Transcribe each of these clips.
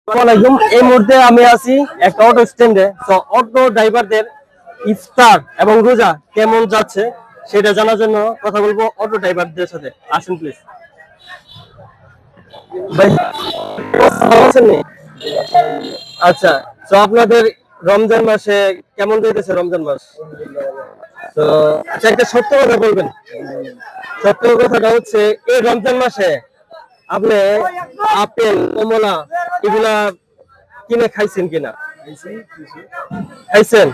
আসসালামাইকুম। এই মুহূর্তে আমি আছি একটা অটো স্ট্যান্ডে। তো অটো ড্রাইভারদের ইফতার এবং রোজা কেমন যাচ্ছে সেটা জানার জন্য কথা বলবো অটো ড্রাইভারদের সাথে। আসেন প্লিজ ভাই, ভালো আছেন নি? আচ্ছা, তো আপনাদের রমজান মাসে কেমন যাইতেছে রমজান মাস? তো আচ্ছা, একটা সত্য কথা বলবেন। সত্য কথাটা হচ্ছে এই রমজান মাসে আপনি আপেল, কমলা এগুলা কিনে খাইছেন কিনা? খাইছেন?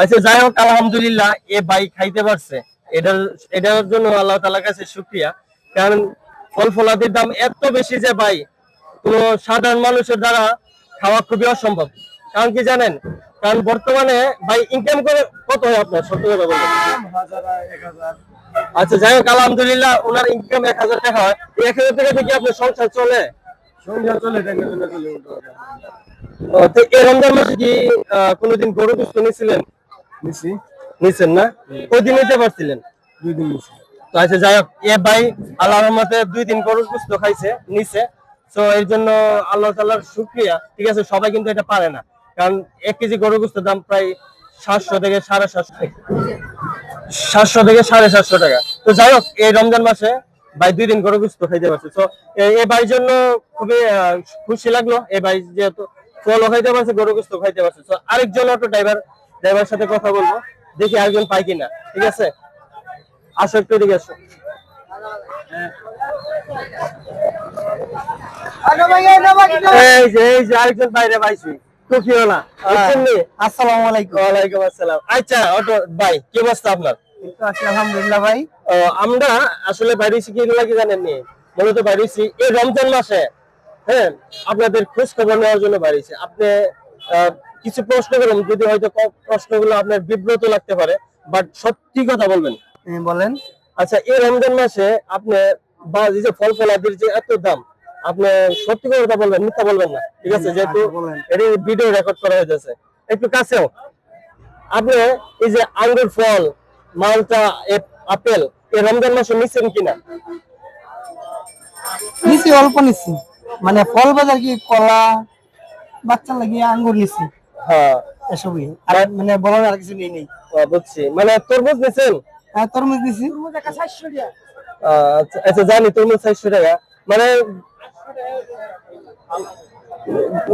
আচ্ছা, যাই হোক, আলহামদুলিল্লাহ এ ভাই খাইতে পারছে। এটার এটার জন্য আল্লাহ তাআলার কাছে শুকরিয়া। কারণ ফল ফলাদির দাম এত বেশি যে ভাই কোন সাধারণ মানুষের দ্বারা খাওয়া খুবই অসম্ভব। কারণ কি জানেন? কারণ বর্তমানে ভাই ইনকাম করে কত হয় আপনার, সত্য কথা বলবেন? আচ্ছা, যাই হোক, আলহামদুলিল্লাহ ওনার ইনকাম 1000 টাকা হয়। 1000 টাকা দিয়ে কি আপনার সংসার চলে? সংসার চলে। তো এই রমজান মাসে কি কোনোদিন গরু গোশত নিয়েছিলেন? নিছেন না? কয়দিন নিতে পারছিলেন? 2 দিন নিছি। তো আচ্ছা, যাই হোক, এ ভাই আল্লাহর রহমতে 2 দিন গরু গোশত খাইছে, নিছে। তো এর জন্য আল্লাহ তাআলার শুকরিয়া। ঠিক আছে, সবাই কিন্তু এটা পারে না। কারণ 1 কেজি গরু গোশতের দাম প্রায় 700 থেকে 750 টাকা। তো যাই হোক, এই রমজান মাসে ভাই 2 দিন গরু গোশত খাইতে পারছে। তো এই ভাইয়ের জন্য খুবই খুশি লাগলো। এই ভাই যেহেতু ফলও খাইতে পারছে, গরু গোশত খাইতে পারছে। তো আরেকজন অটো ড্রাইভার সাথে কথা বলবো, দেখি আরেকজন পাই কিনা। ঠিক আছে, আসো একটু এদিকে আসো। এই যে আরেকজন বাইরে পাইছি। টুকিও না, বুঝছেন নি? আসসালামু আলাইকুম। ওয়ালাইকুম আসসালাম। আচ্ছা অটো ভাই, কি অবস্থা আপনার? আলহামদুলিল্লাহ ভাই। আমরা আসলে বাইরে কি লাগে জানেন নি? মূলত বাইরে এই রমজান মাসে, হ্যাঁ, আপনাদের খোঁজ খবর নেওয়ার জন্য বাইরেছি। আপনি কিছু প্রশ্ন করুন, যদি হয়তো প্রশ্নগুলো আপনার বিব্রত লাগতে পারে, বাট সত্যি কথা বলবেন। বলেন। আচ্ছা, এই রমজান মাসে আপনি বা এই যে ফল ফলাদির যে এত দাম, আপনি সত্যি কথা বলবেন, মিথ্যা বলবেন না। ঠিক আছে, যেহেতু এর ভিডিও রেকর্ড করা হয়েছে। একটু কাছেও আপনি এই যে আঙ্গুর ফল, মালটা, আপেল এই রমজান মাসে নিচ্ছেন কিনা? নিছি, অল্প নিছি। মানে ফল বাজার কি কলা, বাচ্চা লাগিয়ে আঙ্গুর নিছি। হ্যাঁ, এসবই। আর মানে বলার আর কিছু নেই। বুঝছি। মানে তরমুজ নিছেন? হ্যাঁ, তরমুজ নিছি। আচ্ছা আচ্ছা, জানি তরমুজ 400 টাকা। মানে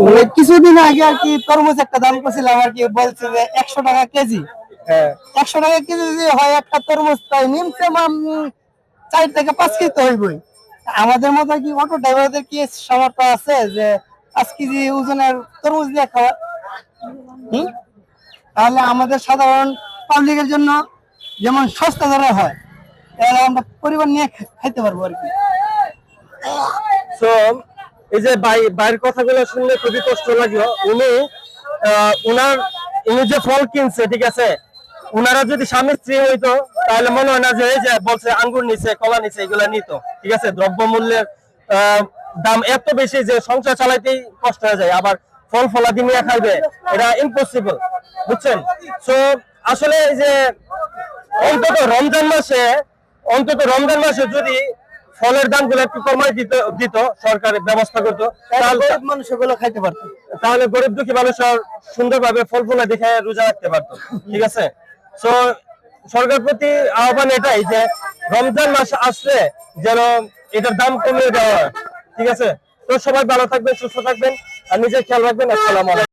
মানে কিছুদিন আগে আর কি তরমুজ একটা দাম করছিলাম আর কি, বলছে যে 100 টাকা কেজি। হ্যাঁ, 100 টাকা কেজি যদি হয় একটা তরমুজ, তাই মিনিমাম 4 থেকে 5 কেজি তো হইবই। আমাদের মতো কি অটো ড্রাইভারদের কি সামর্থ্য আছে যে 5 কেজি ওজনের তরমুজ দিয়ে খাওয়া? তাহলে আমাদের সাধারণ পাবলিকের জন্য যেমন সস্তা দরে হয়, তাহলে আমরা পরিবার নিয়ে খাইতে পারবো আর কি। তো এই যে ভাইয়ের কথাগুলো শুনলে খুবই কষ্ট লাগলো। উনি যে ফল কিনছে, ঠিক আছে, উনারা যদি স্বামী স্ত্রী হইতো তাহলে মনে হয় না যে এই যে বলছে আঙ্গুর নিছে, কলা নিছে, এগুলা নিত। ঠিক আছে, দ্রব্য মূল্যের দাম এত বেশি যে সংসার চালাইতেই কষ্ট হয়ে যায়, আবার ফল ফলাদি নিয়ে খাইবে, এটা ইম্পসিবল। বুঝছেন? তো আসলে এই যে অন্তত রমজান মাসে যদি ফলের দামগুলো একটু কমাই দিত সরকারের ব্যবস্থা করতো, তাহলে মানুষ এগুলো খাইতে পারতো। তাহলে গরিব দুঃখী মানুষ সুন্দরভাবে ফল ফুলা দেখে রোজা রাখতে পারতো। ঠিক আছে, তো সরকার প্রতি আহ্বান এটাই যে রমজান মাস আসলে যেন এটার দাম কমিয়ে দেওয়া হয়। ঠিক আছে, তো সবাই ভালো থাকবেন, সুস্থ থাকবেন, আর নিজের খেয়াল রাখবেন। আসসালামু আলাইকুম।